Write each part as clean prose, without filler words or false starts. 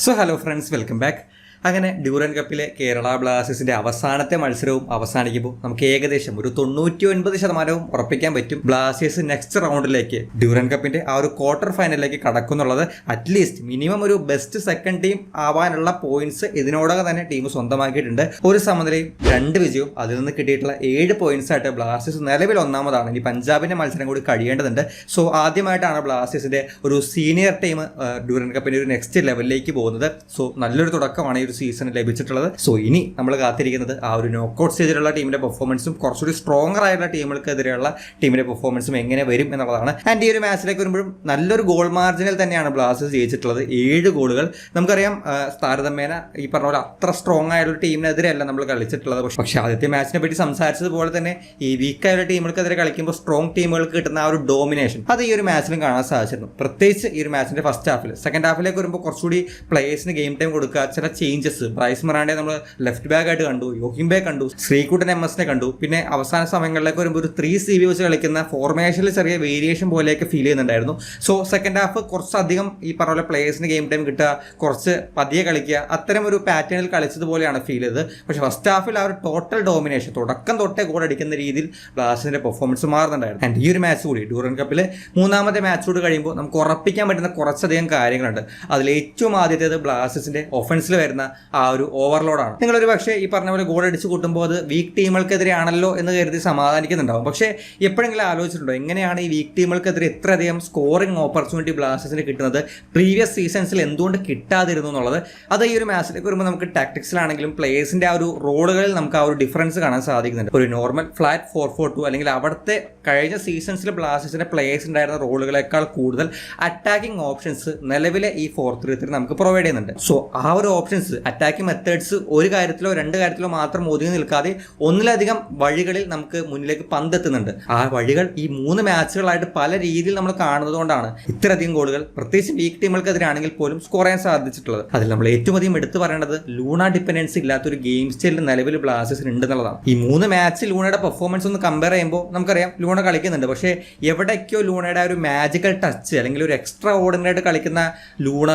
So hello friends, welcome back. അങ്ങനെ Durand കപ്പിലെ Kerala ബ്ലാസ്റ്റേഴ്സിന്റെ അവസാനത്തെ മത്സരവും അവസാനിക്കുമ്പോൾ നമുക്ക് ഏകദേശം ഒരു 99% ഉറപ്പിക്കാൻ പറ്റും ബ്ലാസ്റ്റേഴ്സ് നെക്സ്റ്റ് റൗണ്ടിലേക്ക് ഡ്യൂറൻ കപ്പിന്റെ ആ ഒരു ക്വാർട്ടർ ഫൈനലിലേക്ക് കടക്കുന്നുള്ളത്. അറ്റ്ലീസ്റ്റ് മിനിമം ഒരു ബെസ്റ്റ് സെക്കൻഡ് ടീം ആവാനുള്ള പോയിന്റ്സ് ഇതിനോടകം തന്നെ ടീം സ്വന്തമാക്കിയിട്ടുണ്ട്. ഒരു സമനിലയും 2 വിജയവും അതിൽ നിന്ന് കിട്ടിയിട്ടുള്ള 7 പോയിന്റ്സ് ആയിട്ട് ബ്ലാസ്റ്റേഴ്സ് നിലവിൽ ഒന്നാമതാണ്. ഇനി പഞ്ചാബിന്റെ മത്സരം കൂടി കഴിയേണ്ടതുണ്ട്. സോ ആദ്യമായിട്ടാണ് ബ്ലാസ്റ്റേഴ്സിന്റെ ഒരു സീനിയർ ടീം ഡ്യൂറൻ കപ്പിന്റെ ഒരു നെക്സ്റ്റ് ലെവലിലേക്ക് പോകുന്നത്. സോ നല്ലൊരു തുടക്കമാണ് ഈ സീസണിൽ ലഭിച്ചിട്ടുള്ളത്. സോ ഇനി നമ്മൾ കാത്തിരിക്കുന്നത് ആ ഒരു നോക്കൌട്ട് സ്റ്റേജിലുള്ള ടീമിന്റെ പെർഫോമൻസും കുറച്ചുകൂടി സ്ട്രോങ്ങർ ആയിട്ടുള്ള ടീമുകൾക്കെതിരെയുള്ള ടീമിന്റെ പെർഫോമൻസും എങ്ങനെ വരും എന്നുള്ളതാണ്. ആൻഡ് ഈ ഒരു മാച്ചിലേക്ക് വരുമ്പോഴും നല്ലൊരു ഗോൾ മാർജിനിൽ തന്നെയാണ് ബ്ലാസ്റ്റേഴ്സ് ജയിച്ചിട്ടുള്ളത്. 7 ഗോളുകൾ. നമുക്കറിയാം താരതമ്യേന ഈ പറഞ്ഞ പോലെ അത്ര സ്ട്രോങ് ആയിട്ടുള്ള ടീമിനെതിരെയല്ല നമ്മൾ കളിച്ചിട്ടുള്ളത്. പക്ഷേ ആദ്യത്തെ മാച്ചിനെ പറ്റി സംസാരിച്ചതുപോലെ തന്നെ ഈ വീക്കായുള്ള ടീമുകൾക്കെതിരെ കളിക്കുമ്പോൾ സ്ട്രോങ് ടീമുകൾക്ക് കിട്ടുന്ന ആ ഒരു ഡോമിനേഷൻ അത് ഈ ഒരു മാച്ചിലും കാണാൻ സാധിച്ചിരുന്നു. പ്രത്യേകിച്ച് ഈ ഒരു മാച്ചിന്റെ ഫസ്റ്റ് ഹാഫിൽ. സെക്കൻഡ് ഹാഫിലേക്ക് വരുമ്പോൾ കുറച്ചുകൂടി പ്ലേയേഴ്സിന് ഗെയിം ടൈം കൊടുക്കുക, ചില ചേഞ്ചസ്. ബ്രൈസ് മൊറാൻഡെ നമ്മൾ ലെഫ്റ്റ് ബാക്ക് ആയിട്ട് കണ്ടു, യോഹിംബെ കണ്ടു, ശ്രീകുട്ടൻ MS കണ്ടു. പിന്നെ അവസാന സമയങ്ങളിലേക്ക് വരുമ്പോൾ ഒരു 3CB വെച്ച് കളിക്കുന്ന ഫോർമേഷനിൽ ചെറിയ വേരിയേഷൻ പോലെയൊക്കെ ഫീൽ ചെയ്യുന്നുണ്ടായിരുന്നു. സോ സെക്കൻഡ് ഹാഫ് കുറച്ചധികം ഈ പറഞ്ഞ പോലെ പ്ലേയേഴ്സിന് ഗെയിം ടൈം കിട്ടുക, കുറച്ച് പതിയെ കളിക്കുക, അത്തരം ഒരു പാറ്റേണിൽ കളിച്ചതുപോലെയാണ് ഫീൽ ചെയ്തത്. പക്ഷേ ഫസ്റ്റ് ഹാഫിൽ ആ ഒരു ടോട്ടൽ ഡോമിനേഷൻ, തുടക്കം തൊട്ടേ ഗോൾ അടിക്കുന്ന രീതിയിൽ ബ്ലാസ്റ്റേഴ്സിന്റെ പെർഫോമൻസ് മാറുന്നുണ്ടായിരുന്നു. ആൻഡ് ഈ ഒരു മാച്ച് കൂടി ഡ്യൂറൻ കപ്പിൽ 3ാമത്തെ മാച്ച് കൂടി കഴിയുമ്പോൾ നമുക്ക് ഉറപ്പിക്കാൻ പറ്റുന്ന കുറച്ചധികം കാര്യങ്ങളുണ്ട്. അതിൽ ഏറ്റവും ആദ്യത്തേത് ബ്ലാസ്റ്റേഴ്സിന്റെ ഒഫൻസിൽ വരുന്ന ആ ഒരു ഓവർലോഡാണ്. നിങ്ങളൊരു പക്ഷേ ഈ പറഞ്ഞ പോലെ ഗോൾ അടിച്ച് കൂട്ടുമ്പോൾ അത് വീക്ക് ടീമുകൾക്കെതിരെയാണല്ലോ എന്ന് കരുതി സമാധാനിക്കുന്നുണ്ടാവും. പക്ഷേ എപ്പോഴെങ്കിലും ആലോചിച്ചിട്ടുണ്ടോ എങ്ങനെയാണ് ഈ വീക്ക് ടീമുകൾക്കെതിരെ ഇത്രയധികം സ്കോറിംഗ് ഓപ്പർച്യൂണിറ്റി ബ്ലാസ്റ്റേഴ്സിന് കിട്ടുന്നത്, പ്രീവിയസ് സീസൺസിൽ എന്തുകൊണ്ട് കിട്ടാതിരുന്നു എന്നുള്ളത്? അത് ഈ ഒരു മാച്ചിലേക്ക് വരുമ്പോൾ നമുക്ക് ടാക്ടിക്സിലാണെങ്കിലും പ്ലേയേഴ്സിന്റെ ആ ഒരു റോളുകളിൽ നമുക്ക് ആ ഒരു ഡിഫറൻസ് കാണാൻ സാധിക്കുന്നുണ്ട്. ഒരു നോർമൽ ഫ്ലാറ്റ് 4-4-2 അല്ലെങ്കിൽ അവിടുത്തെ കഴിഞ്ഞ സീസൺസിൽ ബ്ലാസ്റ്റേഴ്സിന്റെ പ്ലേയേഴ്സ് ഉണ്ടായിരുന്ന റോളുകളെക്കാൾ കൂടുതൽ അറ്റാക്കിംഗ് ഓപ്ഷൻസ് നിലവിലെ ഈ 4-3-3 നമുക്ക് പ്രൊവൈഡ് ചെയ്യുന്നുണ്ട്. സോ ആ ഒരു ഓപ്ഷൻസ്, അറ്റാക്കിംഗ് മെത്തേഡ്സ് ഒരു കാര്യത്തിലോ 2 കാര്യത്തിലോ മാത്രം ഒതുങ്ങി നിൽക്കാതെ ഒന്നിലധികം വഴികളിൽ നമുക്ക് മുന്നിലേക്ക് പന്തെത്തുന്നുണ്ട്. ആ വഴികൾ ഈ 3 മാച്ചുകളായിട്ട് പല രീതിയിൽ നമ്മൾ കാണുന്നത് കൊണ്ടാണ് ഇത്രയധികം ഗോളുകൾ പ്രത്യേകിച്ച് വീക്ക് ടീമുകൾക്കെതിരാണെങ്കിൽ പോലും സ്കോർ ചെയ്യാൻ സാധിച്ചിട്ടുള്ളത്. അതിൽ നമ്മൾ ഏറ്റവും അധികം എടുത്തു പറയേണ്ടത് ലൂണ ഡിപ്പെൻഡൻസി ഇല്ലാത്തൊരു ഗെയിം സ്റ്റൈലിൽ നിലവിൽ ബ്ലാസ്റ്റേഴ്സിന് ഉണ്ടെന്നുള്ളതാണ്. ഈ 3 മാച്ചിൽ ലൂണയുടെ പെർഫോമൻസ് ഒന്ന് കമ്പയർ ചെയ്യുമ്പോൾ നമുക്കറിയാം ലൂണ കളിക്കുന്നുണ്ട്. പക്ഷേ എവിടേക്കോ ലൂണയുടെ ഒരു മാജിക്കൽ ടച്ച് അല്ലെങ്കിൽ ഒരു എക്സ്ട്രാ ഓർഡിനറി ആയിട്ട് കളിക്കുന്ന ലൂണ,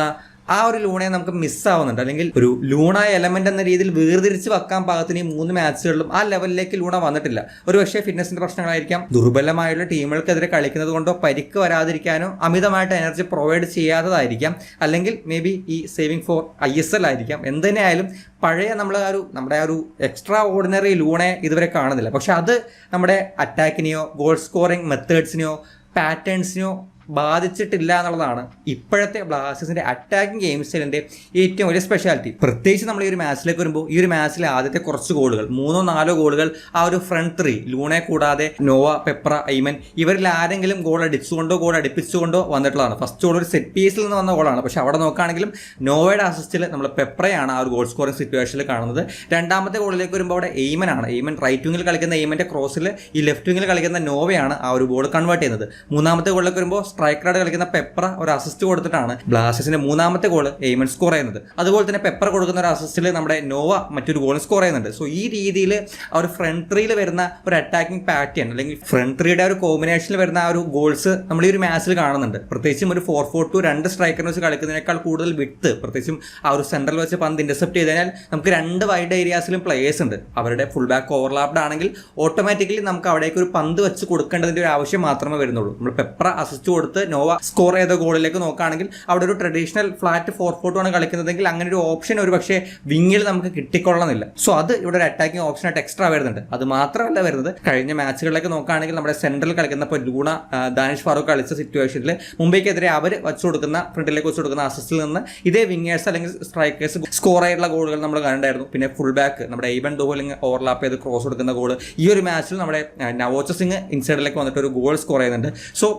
ആ ഒരു ലൂണയെ നമുക്ക് മിസ്സാവുന്നുണ്ട്. അല്ലെങ്കിൽ ഒരു ലൂണ എലമെന്റ് എന്ന രീതിയിൽ വേർതിരിച്ച് വെക്കാൻ പാകത്തിന് ഈ 3 മാച്ചുകളിലും ആ ലെവലിലേക്ക് ലൂണ വന്നിട്ടില്ല. ഒരു പക്ഷേ ഫിറ്റ്നസിന്റെ പ്രശ്നങ്ങളായിരിക്കാം, ദുർബലമായുള്ള ടീമുകൾക്കെതിരെ കളിക്കുന്നത് കൊണ്ടോ പരിക്ക് വരാതിരിക്കാനോ അമിതമായിട്ട് എനർജി പ്രൊവൈഡ് ചെയ്യാത്തതായിരിക്കാം, അല്ലെങ്കിൽ മേ ബി ഈ സേവിങ് ഫോർ ISL ആയിരിക്കാം. എന്തുതന്നെയായാലും പഴയ നമ്മുടെ ആ ഒരു എക്സ്ട്രാ ഓർഡിനറി ലൂണയെ ഇതുവരെ കാണുന്നില്ല. പക്ഷെ അത് നമ്മുടെ അറ്റാക്കിനെയോ ഗോൾ സ്കോറിംഗ് മെത്തേഡ്സിനെയോ പാറ്റേൺസിനെയോ ബാധിച്ചിട്ടില്ല എന്നുള്ളതാണ് ഇപ്പോഴത്തെ ബ്ലാസ്റ്റേഴ്സിന്റെ അറ്റാക്കിംഗ് ഗെയിം സ്റ്റൈലിന്റെ ഏറ്റവും വലിയ സ്പെഷ്യാലിറ്റി. പ്രത്യേകിച്ച് നമ്മൾ ഈ ഒരു മാച്ചിലേക്ക് വരുമ്പോൾ ഈ ഒരു മാച്ചിലെ ആദ്യത്തെ കുറച്ച് ഗോളുകൾ 3-4 ഗോളുകൾ ആ ഒരു ഫ്രണ്ട് 3 ലൂണെ കൂടാതെ നോവ, പെപ്ര, ഐമൻ ഇവരിൽ ആരെങ്കിലും ഗോൾ അടിച്ചുകൊണ്ടോ ഗോൾ അടുപ്പിച്ചുകൊണ്ടോ വന്നിട്ടുള്ളതാണ്. ഫസ്റ്റ് ഗോൾ ഒരു സെറ്റ് പീസിൽ നിന്ന് വന്ന ഗോളാണ്. പക്ഷെ അവിടെ നോക്കുകയാണെങ്കിലും നോവയുടെ അസിസ്റ്റിൽ നമ്മൾ പെപ്രയാണ് ആ ഒരു ഗോൾ സ്കോറിംഗ് സിറ്റുവേഷനിൽ കാണുന്നത്. 2ാമത്തെ ഗോളിലേക്ക് വരുമ്പോൾ അവിടെ എയ്മൻ ആണ്. എയ്മൻ റൈറ്റ് വിങ്ങിൽ കളിക്കുന്ന എയ്മന്റെ ക്രോസിൽ ഈ ലെഫ്റ്റ് വിങ്ങിൽ കളിക്കുന്ന നോവയാണ് ആ ഒരു ഗോൾ കൺവേർട്ട് ചെയ്യുന്നത്. 3ാമത്തെ ഗോളിലേക്ക് വരുമ്പോൾ സ്ട്രൈക്കറായിട്ട് കളിക്കുന്ന പെപ്ര ഒരു അസിസ്റ്റ് കൊടുത്തിട്ടാണ് ബ്ലാസ്റ്റേഴ്സിന്റെ 3ാമത്തെ ഗോൾ എയ്മൻ സ്കോർ ചെയ്യുന്നത്. അതുപോലെ തന്നെ പെപ്ര കൊടുക്കുന്ന ഒരു അസിസ്റ്റിൽ നമ്മുടെ നോവ മറ്റൊരു ഗോൾ സ്കോർ ചെയ്യുന്നുണ്ട്. സോ ഈ രീതിയിൽ ആ ഒരു ഫ്രണ്ട് 3യിൽ വരുന്ന ഒരു അറ്റാക്കിംഗ് പാറ്റേൺ അല്ലെങ്കിൽ ഫ്രണ്ട് 3യുടെ ഒരു കോമ്പിനേഷനിൽ വരുന്ന ആ ഒരു ഗോൾസ് നമ്മൾ ഈ ഒരു മാച്ചിൽ കാണുന്നുണ്ട്. പ്രത്യേകിച്ചും ഒരു 4-4-2 2 സ്ട്രൈക്കറിനെ വെച്ച് കളിക്കുന്നതിനേക്കാൾ കൂടുതൽ വിട്ട്, പ്രത്യേകിച്ചും ആ ഒരു സെൻട്രൽ വെച്ച് പന്ത് ഇന്റർസെപ്റ്റ് ചെയ്ത് കഴിഞ്ഞാൽ നമുക്ക് 2 വൈഡ് ഏരിയാസിലും പ്ലേയേഴ്സ് ഉണ്ട്. അവരുടെ ഫുൾ ബാക്ക് ഓവർലാപ്ഡ് ആണെങ്കിൽ ഓട്ടോമാറ്റിക്കലി നമുക്ക് അവിടേക്ക് ഒരു പന്ത് വെച്ച് കൊടുക്കേണ്ടതിന്റെ ഒരു ആവശ്യം മാത്രമേ വരുന്നുള്ളൂ. നമ്മൾ പെപ്ര അസിസ്റ്റ് കൊടുത്ത് നോവ സ്കോർ ചെയ്ത ഗോളിലേക്ക് നോക്കുകയാണെങ്കിൽ അവിടെ ഒരു ട്രഡീഷണൽ ഫ്ലാറ്റ് 4-4-2 ആണ് കളിക്കുന്നതെങ്കിൽ അങ്ങനെ ഒരു ഓപ്ഷൻ ഒരു പക്ഷേ വിങ്ങിൽ നമുക്ക് കിട്ടിക്കൊള്ളണമെന്നില്ല. സോ അത് ഇവിടെ ഒരു അറ്റാക്കിംഗ് ഓപ്ഷനായിട്ട് എക്സ്ട്രാ വരുന്നുണ്ട്. അത് മാത്രമല്ല വരുന്നത്, കഴിഞ്ഞ മാച്ചുകളിലേക്ക് നോക്കുകയാണെങ്കിൽ നമ്മുടെ സെൻട്രൽ കളിക്കുന്ന ഇപ്പോൾ ലൂണ, ദാനിഷ് ഫാറൂഖ് കളിച്ച സിറ്റുവേഷനിൽ മുംബൈക്കെതിരെ അവർ വെച്ച് കൊടുക്കുന്ന ഫ്രണ്ടിലേക്ക് വെച്ച് കൊടുക്കുന്ന അസിസ്റ്റിൽ നിന്ന് ഇതേ വിങ്ങേഴ്സ് അല്ലെങ്കിൽ സ്ട്രൈക്കേഴ്സ് സ്കോർ ആയിട്ടുള്ള ഗോളുകൾ നമ്മൾ കണ്ടായിരുന്നു. പിന്നെ ഫുൾ ബാക്ക് നമ്മുടെ ഈവൻ ദോഹലിംഗ് ഓവർലാപ്പ് ചെയ്ത് ക്രോസ് കൊടുക്കുന്ന ഗോൾ ഈ ഒരു മാച്ചിൽ നമ്മുടെ നവോച്ച സിംഗ് ഇൻസൈഡിലേക്ക് വന്നിട്ട് ഒരു ഗോൾ സ്കോർ ചെയ്യുന്നുണ്ട്. സോ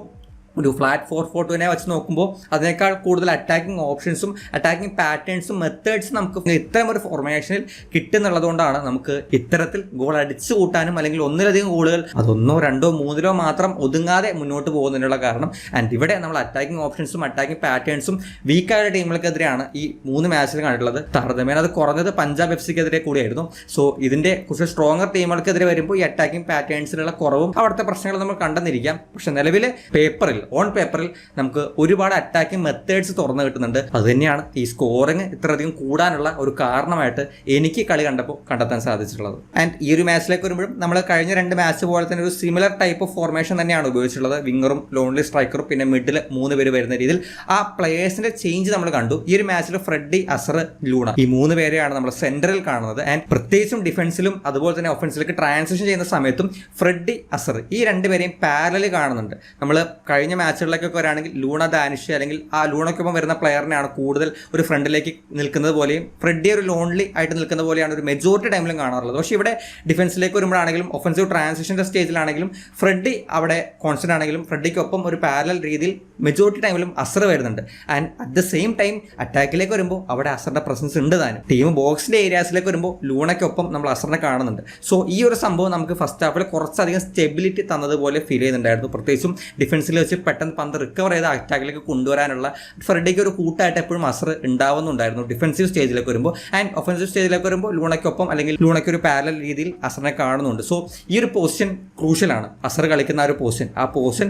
ഒരു ഫ്ലാറ്റ് 4-4-2 വെച്ച് നോക്കുമ്പോൾ അതിനേക്കാൾ കൂടുതൽ അറ്റാക്കിംഗ് ഓപ്ഷൻസും അറ്റാക്കിംഗ് പാറ്റേൺസും മെത്തേഡ്സും നമുക്ക് ഇത്തരം ഒരു ഫോർമേഷനിൽ കിട്ടുന്നുള്ളത് കൊണ്ടാണ് നമുക്ക് ഇത്തരത്തിൽ ഗോൾ അടിച്ചു കൂട്ടാനും അല്ലെങ്കിൽ ഒന്നിലധികം ഗോളുകൾ അത് 1, 2, 3 മാത്രം ഒതുങ്ങാതെ മുന്നോട്ട് പോകുന്നതിനുള്ള കാരണം. ആൻഡ് ഇവിടെ നമ്മൾ അറ്റാക്കിംഗ് ഓപ്ഷൻസും അറ്റാക്കിംഗ് പാറ്റേൺസും വീക്കായ ടീമുകൾക്കെതിരെയാണ് ഈ 3 മാച്ചിൽ കണ്ടിട്ടുള്ളത്. താരതമ്യേന അത് കുറഞ്ഞത് പഞ്ചാബ് FCക്കെതിരെ കൂടിയായിരുന്നു. സോ ഇതിന്റെ കുറച്ച് സ്ട്രോങ്ങർ ടീമുകൾക്കെതിരെ വരുമ്പോൾ ഈ അറ്റാക്കിംഗ് പാറ്റേൺസിലുള്ള കുറവും അവിടുത്തെ പ്രശ്നങ്ങൾ നമ്മൾ കണ്ടെന്നിരിക്കാം. പക്ഷെ നിലവിലെ പേപ്പറിൽ ഓൺ പേപ്പറിൽ നമുക്ക് ഒരുപാട് അറ്റാക്കിംഗ് മെത്തേഡ്സ് തുറന്നു കിട്ടുന്നുണ്ട്. അത് തന്നെയാണ് ഈ സ്കോറിങ് ഇത്രയധികം കൂടാനുള്ള ഒരു കാരണമായിട്ട് എനിക്ക് കളി കണ്ടപ്പോൾ കണ്ടെത്താൻ സാധിച്ചിട്ടുള്ളത്. ആൻഡ് ഈ ഒരു മാച്ചിലേക്ക് വരുമ്പോഴും നമ്മൾ കഴിഞ്ഞ 2 മാച്ച് പോലെ തന്നെ ഒരു സിമിലർ ടൈപ്പ് ഓഫ് ഫോർമേഷൻ തന്നെയാണ് ഉപയോഗിച്ചിട്ടുള്ളത്. വിങ്ങറും ലോൺലി സ്ട്രൈക്കറും പിന്നെ മിഡിൽ 3 പേര് വരുന്ന രീതിയിൽ ആ പ്ലേയേഴ്സിന്റെ ചേഞ്ച് നമ്മൾ കണ്ടു. ഈ ഒരു മാച്ചിൽ ഫ്രെഡി, അസർ, ലൂണ ഈ 3 പേരെയാണ് നമ്മൾ സെന്ററിൽ കാണുന്നത്. ആൻഡ് പ്രത്യേകിച്ചും ഡിഫൻസിലും അതുപോലെ തന്നെ ഒഫൻസിലേക്ക് ട്രാൻസിഷൻ ചെയ്യുന്ന സമയത്തും ഫ്രെഡി, അസർ ഈ 2 പേരെയും പാരലൽ കാണുന്നുണ്ട്. നമ്മൾ കഴിഞ്ഞ മാച്ചുകളിലേക്കൊക്കെ വരികയാണെങ്കിൽ ലൂണ, ദാനിഷ് അല്ലെങ്കിൽ ആ ലൂണയ്ക്കൊപ്പം വരുന്ന പ്ലെയറിനെയാണ് കൂടുതൽ ഒരു ഫ്രണ്ടിലേക്ക് നിൽക്കുന്നത് പോലെയും ഫ്രെഡി ഒരു ലോൺലി ആയിട്ട് നിൽക്കുന്ന പോലെയാണ് ഒരു മെജോറിറ്റി ടൈമിലും കാണാറുള്ളത്. പക്ഷേ ഇവിടെ ഡിഫൻസിലേക്ക് വരുമ്പോഴാണെങ്കിലും ഒഫൻസീവ് ട്രാൻസിഷൻ്റെ സ്റ്റേജിലാണെങ്കിലും ഫ്രെഡി അവിടെ കോൺസ്റ്റന്റ് ആണെങ്കിലും ഫ്രെഡിക്കൊപ്പം ഒരു പാരലൽ രീതിയിൽ മെജോറിറ്റി ടൈമിലും അസർ വരുന്നുണ്ട്. And at the same time അറ്റാക്കിലേക്ക് വരുമ്പോൾ അവിടെ അസറിന്റെ പ്രസൻസ് ഉണ്ട് താനും. ടീം ബോക്സിന്റെ ഏരിയാസിലേക്ക് വരുമ്പോൾ ലൂണയ്ക്കൊപ്പം നമ്മൾ അസറിനെ കാണുന്നുണ്ട്. സോ ഈ ഒരു സംഭവം നമുക്ക് ഫസ്റ്റ് ഹാഫിൽ കുറച്ചധികം സ്റ്റെബിലിറ്റി തന്നതുപോലെ ഫീൽ ചെയ്യുന്നുണ്ടായിരുന്നു. പ്രത്യേകിച്ചും ഡിഫൻസിൽ വെച്ച് പെട്ടെന്ന് പന്ത് റിക്കവർ ചെയ്ത് അറ്റാക്കിലേക്ക് കൊണ്ടുവരാനുള്ള ഫ്രെഡിക്ക് ഒരു കൂട്ടായിട്ട് എപ്പോഴും അസർ ഉണ്ടാവുന്നുണ്ടായിരുന്നു ഡിഫൻസീവ് സ്റ്റേജിലേക്ക് വരുമ്പോൾ. ആൻഡ് ഒഫൻസീവ് സ്റ്റേജിലേക്ക് വരുമ്പോൾ ലൂണയ്ക്കൊപ്പം അല്ലെങ്കിൽ ലൂണയ്ക്ക് ഒരു പാരലൽ രീതിയിൽ അസറിനെ കാണുന്നുണ്ട്. സോ ഈ ഒരു പൊസിഷൻ ക്രൂഷ്യലാണ്. അസർ കളിക്കുന്ന ആ ഒരു പൊസിഷൻ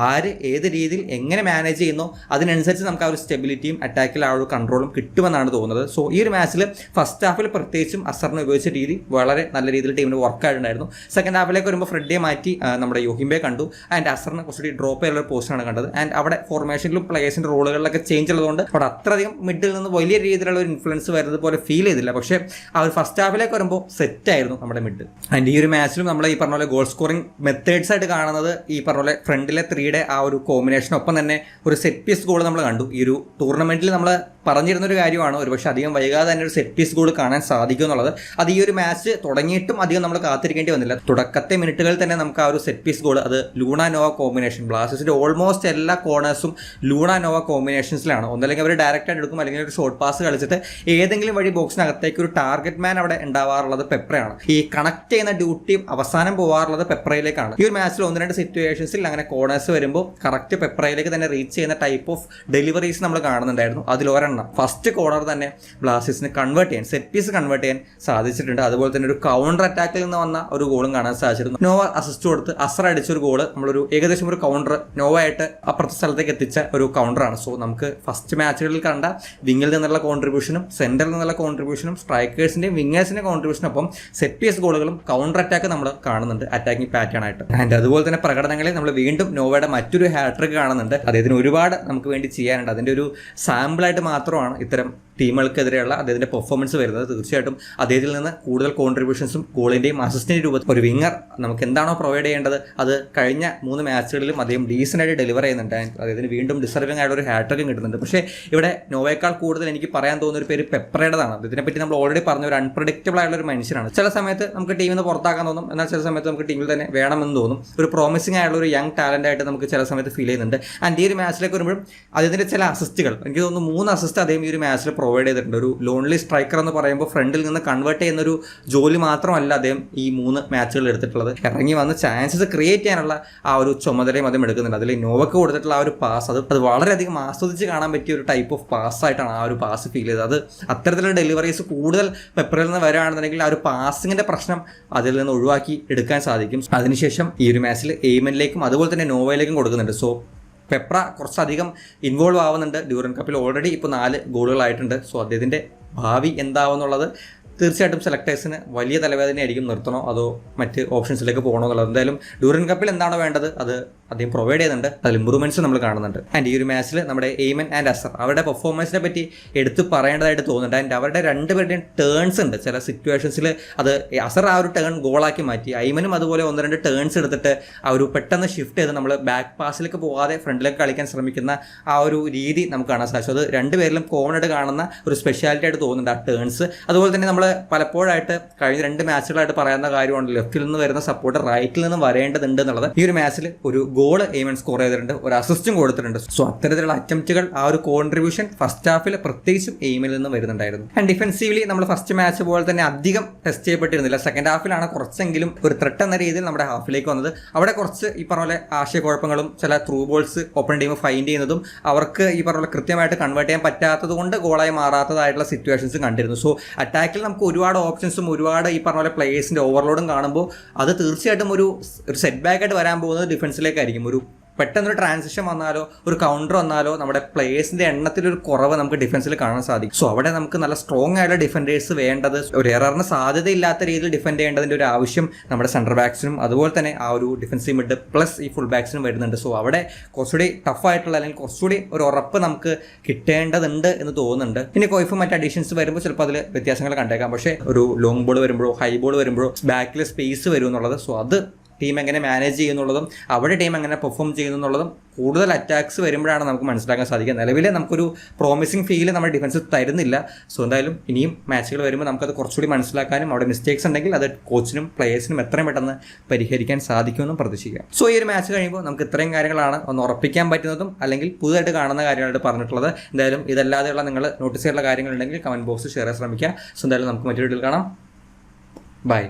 ആര് ഏത് രീതിയിൽ എങ്ങനെ മാനേജ് ചെയ്യുന്നോ അതിനനുസരിച്ച് നമുക്ക് ആ ഒരു സ്റ്റെബിലിറ്റിയും അറ്റാക്കിൽ ആ ഒരു കൺട്രോളും കിട്ടുമെന്നാണ് തോന്നുന്നത്. സോ ഈ ഒരു മാച്ചിൽ ഫസ്റ്റ് ഹാഫിൽ പ്രത്യേകിച്ചും അസറിനെ ഉപയോഗിച്ച രീതി വളരെ നല്ല രീതിയിൽ ടീമിന് വർക്കായിട്ടുണ്ടായിരുന്നു. സെക്കൻഡ് ഹാഫിലേക്ക് വരുമ്പോൾ ഫ്രെഡിയെ മാറ്റി നമ്മുടെ യോഹിംബെ കണ്ടു. ആൻഡ് അസറിനെ കുറച്ചുകൂടി ഡ്രോപ്പ് ചെയ്യുന്ന ഒരു പോസ്റ്റാണ് കണ്ടത്. ആൻഡ് അവിടെ ഫോർമേഷനിലും പ്ലേയേഴ്സിന്റെ റോളുകളിലൊക്കെ ചേഞ്ച് ഉള്ളതുകൊണ്ട് അവിടെ അത്രയധികം മിഡിൽ നിന്ന് വലിയ രീതിയിലുള്ള ഒരു ഇൻഫ്ലുവൻസ് വരുന്നത് പോലെ ഫീൽ ചെയ്തില്ല. പക്ഷേ ആ ഒരു ഫസ്റ്റ് ഹാഫിലേക്ക് വരുമ്പോൾ സെറ്റായിരുന്നു നമ്മുടെ മിഡ്. ആൻഡ് ഈ ഒരു മാച്ചിലും നമ്മൾ ഈ പറഞ്ഞ പോലെ ഗോൾ സ്കോറിംഗ് മെത്തേഡ്സ് ആയിട്ട് കാണുന്നത് ഈ പറഞ്ഞ പോലെ ഫ്രണ്ടിലെ 3യുടെ ആ ഒരു കോമ്പിനേഷനൊപ്പം തന്നെ ഒരു സെറ്റ് പീസ് ഗോൾ നമ്മൾ കണ്ടു. ഈ ഒരു ടൂർണമെന്റിൽ നമ്മൾ പറഞ്ഞിരുന്നൊരു കാര്യമാണ് ഒരുപക്ഷെ അധികം വൈകാതെ തന്നെ ഒരു സെറ്റ് പീസ് ഗോൾ കാണാൻ സാധിക്കും എന്നുള്ളത്. അത് ഈ ഒരു മാച്ച് തുടങ്ങിയിട്ടും അധികം നമ്മൾ കാത്തിരിക്കേണ്ടി വന്നില്ല. തുടക്കത്തെ മിനിറ്റുകളിൽ തന്നെ നമുക്ക് ആ ഒരു സെറ്റ് പീസ് ഗോൾ അത് ലൂണ നോവ കോമ്പിനേഷൻ, ബ്ലാസ്റ്റേഴ്സിന്റെ ഓൾമോസ്റ്റ് എല്ലാ കോർണേഴ്സും ലൂണ നോവ കോമ്പിനേഷൻസിലാണ്. ഒന്നല്ലെങ്കിൽ അവർ ഡയറക്റ്റ് ആയിട്ട് എടുക്കും, അല്ലെങ്കിൽ ഒരു ഷോർട്ട് പാസ് കളിച്ചിട്ട് ഏതെങ്കിലും വഴി ബോക്സിനകത്തേക്ക് ഒരു ടാർഗറ്റ് മാൻ അവിടെ ഉണ്ടാവാറുള്ളത് പെപ്രയാണ്. ഈ കണക്ട് ചെയ്യുന്ന ഡ്യൂട്ടി അവസാനം പോകാറുള്ളത് പെപ്രയിലേക്കാണ്. ഈ ഒരു മാച്ചിൽ 1-2 സിറ്റുവേഷൻസിൽ അങ്ങനെ കോർണേഴ്സ് വരുമ്പോൾ കറക്റ്റ് പെപ്രയിലേക്ക് തന്നെ റീച്ച് ചെയ്യുന്ന ടൈപ്പ് ഓഫ് ഡെലിവറീസ് നമ്മൾ കാണുന്നുണ്ടായിരുന്നു. അതിലൊരെണ്ണം ഫസ്റ്റ് കോർണർ തന്നെ ബ്ലാസ്റ്റേഴ്സിന് കൺവേർട്ട് ചെയ്യാൻ, സെറ്റ് പീസ് കൺവേർട്ട് ചെയ്യാൻ സാധിച്ചിട്ടുണ്ട്. അതുപോലെ തന്നെ ഒരു കൗണ്ടർ അറ്റാക്കിൽ നിന്ന് വന്ന ഒരു ഗോളും കാണാൻ സാധിച്ചിരുന്നു. നോവ അസിസ്റ്റ് കൊടുത്ത് അസർ അടിച്ചൊരു ഗോള് നമ്മളൊരു ഏകദേശം ഒരു കൗണ്ടർ നോവയായിട്ട് അപ്പുറത്തെ സ്ഥലത്തേക്ക് എത്തിച്ച ഒരു കൗണ്ടറാണ്. സോ നമുക്ക് ഫസ്റ്റ് മാച്ചുകളിൽ കണ്ട വിങ്ങിൽ നിന്നുള്ള കോൺട്രിബ്യൂഷനും സെന്ററിൽ നിന്നുള്ള കോൺട്രിബ്യൂഷനും സ്ട്രൈക്കേഴ്സിന്റെയും വിങ്ങേഴ്സിന്റെയും കോൺട്രിബ്യൂഷനൊപ്പം സെറ്റ് പീസ് ഗോളുകളും കൗണ്ടർ അറ്റാക്ക് നമ്മൾ കാണുന്നുണ്ട് അറ്റാക്കിംഗ് പാറ്റേൺ ആയിട്ട്. ആൻഡ് അതുപോലെ തന്നെ പ്രകടനങ്ങളിൽ നമ്മൾ വീണ്ടും നോവയുടെ മറ്റൊരു ഹാട്രിക് കാണുന്നുണ്ട്. അദ്ദേഹത്തിന് ഒരുപാട് നമുക്ക് വേണ്ടി ചെയ്യാനുണ്ട്. അതിന്റെ ഒരു സാമ്പിളായിട്ട് മാത്രമാണ് ഇത്തരം ടീമുകൾക്കെതിരെയുള്ള അദ്ദേഹത്തിന്റെ പെർഫോമൻസ് വരുന്നത്. തീർച്ചയായിട്ടും അദ്ദേഹത്തിൽ നിന്ന് കൂടുതൽ കോൺട്രിബ്യൂഷൻസും ഗോളിന്റെയും അസിസ്റ്റിന്റെ രൂപത്തിൽ ഒരു വിങ്ങർ നമുക്ക് എന്താണോ പ്രൊവൈഡ് ചെയ്യേണ്ടത് അത് കഴിഞ്ഞ 3 മാച്ചുകളിലും അദ്ദേഹം ഡീസൻ്റ് ആയിട്ട് ഡെലിവർ ചെയ്യുന്നുണ്ട്. അദ്ദേഹത്തിന് വീണ്ടും ഡിസർവിംഗ് ആയിട്ട് ഒരു ഹാട്രിക്കും കിട്ടുന്നുണ്ട്. പക്ഷേ ഇവിടെ നോവയേക്കാൾ കൂടുതൽ എനിക്ക് പറയാൻ തോന്നുന്ന ഒരു പേര് പെപ്രയുടേതാണ്. അദ്ദേഹത്തിനെ പറ്റി നമ്മൾ ഓൾറെഡി പറഞ്ഞ ഒരു അൺപ്രഡിക്റ്റബിൾ ആയിട്ടുള്ള ഒരു മനുഷ്യനാണ്. ചില സമയത്ത് നമുക്ക് ടീമിൽ നിന്ന് പുറത്താക്കാൻ തോന്നും, എന്നാൽ ചില സമയത്ത് നമുക്ക് ടീമിൽ തന്നെ വേണമെന്ന് തോന്നും. ഒരു പ്രോമിസിംഗ് ആയിട്ടുള്ള ഒരു യങ് ടാലന്റ് ആയിട്ട് നമുക്ക് ചില സമയത്ത് ഫീൽ ചെയ്യുന്നുണ്ട്. ആൻഡ് ഈ ഒരു മാച്ചിലേക്ക് വരുമ്പോഴും അദ്ദേഹത്തിന്റെ ചില അസിസ്റ്റുകൾ എനിക്ക് തോന്നുന്നു 3 അസിസ്റ്റ് അദ്ദേഹം ഈ ഒരു മാച്ചിൽ പ്രൊവൈഡ് ചെയ്തിട്ടുണ്ട്. ഒരു ലോൺലി സ്ട്രൈക്കർ എന്ന് പറയുമ്പോൾ ഫ്രണ്ടിൽ നിന്ന് കൺവേർട്ട് ചെയ്യുന്നൊരു ജോലി മാത്രമല്ല അദ്ദേഹം ഈ 3 മാച്ചുകളിൽ എടുത്തിട്ടുള്ളത്. ഇറങ്ങി വന്ന് ചാൻസസ് ക്രിയേറ്റ് ചെയ്യാനുള്ള ആ ഒരു ചുമതലയും അദ്ദേഹം എടുക്കുന്നുണ്ട്. അതിൽ നോവക്ക് കൊടുത്തിട്ടുള്ള ആ ഒരു പാസ് അത് വളരെയധികം ആസ്വദിച്ച് കാണാൻ പറ്റിയ ഒരു ടൈപ്പ് ഓഫ് പാസ് ആയിട്ടാണ് ആ ഒരു പാസ് ഫീൽ ചെയ്തത്. അത് അത്തരത്തിലുള്ള ഡെലിവറീസ് കൂടുതൽ പെപ്പറിൽ നിന്ന് വരികയാണെന്നുണ്ടെങ്കിൽ ആ ഒരു പാസിങ്ങിന്റെ പ്രശ്നം അതിൽ നിന്ന് ഒഴിവാക്കി എടുക്കാൻ സാധിക്കും. അതിനുശേഷം ഈ ഒരു മാച്ചിൽ എയ്മനിലേക്കും അതുപോലെ തന്നെ നോവയിലേക്കും കൊടുക്കുന്നുണ്ട്. സോ പെപ്ര കുറച്ചധികം ഇൻവോൾവ് ആവുന്നുണ്ട്. ഡ്യൂറൻ കപ്പിൽ ഓൾറെഡി ഇപ്പോൾ 4 ഗോളുകളായിട്ടുണ്ട്. സോ അദ്ദേഹത്തിൻ്റെ ഭാവി എന്താവുന്നുള്ളത് തീർച്ചയായിട്ടും സെലക്ടേഴ്സിന് വലിയ തലവേദനയായിരിക്കും. നിർത്തണോ അതോ മറ്റ് ഓപ്ഷൻസിലേക്ക് പോകണോ എന്നുള്ളത്. എന്തായാലും ഡ്യൂറൻ കപ്പിൽ എന്താണോ വേണ്ടത് അത് അദ്ദേഹം പ്രൊവൈഡ് ചെയ്യുന്നുണ്ട്. അതിൽ ഇമ്പ്രൂവ്മെന്റ്സ് നമ്മൾ കാണുന്നുണ്ട്. ആൻഡ് ഈ ഒരു മാച്ചിൽ നമ്മുടെ എയ്മൻ ആൻഡ് അസർ അവരുടെ പെർഫോമൻസിനെ പറ്റി എടുത്ത് പറയേണ്ടതായിട്ട് തോന്നുന്നുണ്ട്. ആൻഡ് അവരുടെ 2 പേരുടെയും ടേൺസ് ഉണ്ട്. ചില സിറ്റുവേഷൻസിൽ അത് അസർ ആ ഒരു ടേൺ ഗോളാക്കി മാറ്റി. ഐമനും അതുപോലെ 1-2 ടേൺസ് എടുത്തിട്ട് ആ ഒരു പെട്ടെന്ന് ഷിഫ്റ്റ് ചെയ്ത് നമ്മൾ ബാക്ക് പാസിലേക്ക് പോകാതെ ഫ്രണ്ടിലേക്ക് കളിക്കാൻ ശ്രമിക്കുന്ന ആ ഒരു രീതി നമുക്ക് കാണാൻ സാധിച്ചു. അത് 2 പേരിലും കോമൺ ആയിട്ട് കാണുന്ന ഒരു സ്പെഷ്യാലിറ്റി ആയിട്ട് തോന്നുന്നുണ്ട് ആ ടേൺസ്. അതുപോലെ തന്നെ നമ്മൾ പലപ്പോഴായിട്ട് കഴിഞ്ഞ 2 മാച്ചുകളായിട്ട് പറയുന്ന കാര്യമാണ് ലെഫ്റ്റിൽ നിന്ന് വരുന്ന സപ്പോർട്ട് റൈറ്റിൽ നിന്ന് വരേണ്ടതുണ്ട് എന്നുള്ളത്. ഈ ഒരു മാച്ചിൽ ഒരു ഗോൾ എയ്മൻ സ്കോർ ചെയ്തിട്ടുണ്ട്, ഒരു അസിസ്റ്റും കൊടുത്തിട്ടുണ്ട്. സോ അത്തരത്തിലുള്ള അറ്റംപ്റ്റുകൾ ആ ഒരു കോൺട്രിബ്യൂഷൻ ഫസ്റ്റ് ഹാഫിൽ പ്രത്യേകിച്ചും എയിമിൽ നിന്ന് വരുന്നുണ്ടായിരുന്നു. ആൻഡ് ഡിഫൻസീവ്ലി നമ്മൾ ഫസ്റ്റ് മാച്ച് പോലെ തന്നെ അധികം ടെസ്റ്റ് ചെയ്യപ്പെട്ടിരുന്നില്ല. സെക്കൻഡ് ഹാഫിലാണ് കുറച്ചെങ്കിലും ഒരു ത്രെട്ട് എന്ന രീതിയിൽ നമ്മുടെ ഹാഫിലേക്ക് വന്നത്. അവിടെ കുറച്ച് ഈ പറഞ്ഞ പോലെ ആശയക്കുഴപ്പങ്ങളും ചില through balls open team find ചെയ്യുന്നതും അവർക്ക് ഈ പറഞ്ഞ പോലെ കൃത്യമായിട്ട് കൺവേർട്ട് ചെയ്യാൻ പറ്റാത്തത് കൊണ്ട് ഗോളായി മാറാത്തതായിട്ടുള്ള സിറ്റുവേഷൻസ് കണ്ടിരുന്നു. സോ അറ്റാക്കിൽ നമുക്ക് ഒരുപാട് ഓപ്ഷൻസും ഒരുപാട് ഈ പറഞ്ഞ പോലെ പ്ലേയേഴ്സിന്റെ ഓവർലോഡും കാണുമ്പോൾ അത് തീർച്ചയായിട്ടും ഒരു സെറ്റ് ബാക്ക് ആയിട്ട് വരാൻ പോകുന്നത് ഡിഫൻസിലേക്കായിരിക്കും. ഒരു പെട്ടെന്നൊരു ട്രാൻസിഷൻ വന്നാലോ ഒരു കൗണ്ടർ വന്നാലോ നമ്മുടെ പ്ലേയേഴ്സിന്റെ എണ്ണത്തിലൊരു കുറവ് നമുക്ക് ഡിഫൻസിൽ കാണാൻ സാധിക്കും. സോ അവിടെ നമുക്ക് നല്ല സ്ട്രോങ് ആയിട്ടുള്ള ഡിഫൻഡേഴ്സ് വേണ്ടത്, ഒരു എററിന് സാധ്യതയില്ലാത്ത രീതിയിൽ ഡിഫെൻഡ് ചെയ്യേണ്ടതിന്റെ ഒരു ആവശ്യം നമ്മുടെ സെൻട്രൽ ബാക്സിനും അതുപോലെ തന്നെ ആ ഒരു ഡിഫൻസീവ് മിഡ് പ്ലസ് ഈ ഫുൾ ബാക്സിനും വരുന്നുണ്ട്. സോ അവിടെ കുറച്ചുകൂടി ടഫായിട്ടുള്ള അല്ലെങ്കിൽ കുറച്ചുകൂടി ഒരു ഉറപ്പ് നമുക്ക് കിട്ടേണ്ടതുണ്ട് എന്ന് തോന്നുന്നുണ്ട്. ഇനി കോയിഫ് മറ്റ് അഡീഷൻസ് വരുമ്പോൾ ചിലപ്പോൾ അതിൽ വ്യത്യാസങ്ങൾ കണ്ടേക്കാം. പക്ഷേ ഒരു ലോങ് ബോൾ വരുമ്പോഴോ ഹൈ ബോൾ വരുമ്പോഴോ ബാക്കിൽ സ്പേസ് വരും എന്നുള്ളത്, സോ അത് ടീം എങ്ങനെ മാനേജ് ചെയ്യുന്നുള്ളതും അവിടെ ടീം എങ്ങനെ പെർഫോം ചെയ്യുന്നു എന്നുള്ളതും കൂടുതൽ അറ്റാക്സ് വരുമ്പോഴാണ് നമുക്ക് മനസ്സിലാക്കാൻ സാധിക്കുക. നിലവിലെ നമുക്കൊരു പ്രോമിസിങ് ഫീൽ നമ്മുടെ ഡിഫൻസ് തരുന്നില്ല. സോ എന്തായാലും ഇനിയും മാച്ചുകൾ വരുമ്പോൾ നമുക്കത് കുറച്ചുകൂടി മനസ്സിലാക്കാനും അവിടെ മിസ്റ്റേക്സ് ഉണ്ടെങ്കിൽ അത് കോച്ചിനും പ്ലേയേഴ്സിനും എത്രയും പെട്ടെന്ന് പരിഹരിക്കാൻ സാധിക്കുമെന്നും പ്രതീക്ഷിക്കാം. സോ ഈ ഒരു മാച്ച് കഴിയുമ്പോൾ നമുക്ക് ഇത്രയും കാര്യങ്ങളാണ് ഒന്ന് ഉറപ്പിക്കാൻ പറ്റുന്നതും അല്ലെങ്കിൽ പുതുതായിട്ട് കാണുന്ന കാര്യങ്ങളായിട്ട് പറഞ്ഞിട്ടുള്ളത്. എന്തായാലും ഇതല്ലാതെയുള്ള നിങ്ങൾ നോട്ടീസ് ചെയ്തിട്ടുള്ള കാര്യങ്ങളുണ്ടെങ്കിൽ കമൻറ്റ് ബോക്സിൽ ഷെയർ ചെയ്യാൻ ശ്രമിക്കുക. സോ എന്തായാലും നമുക്ക് മറ്റൊരു വീഡിയോയിൽ കാണാം. ബൈ.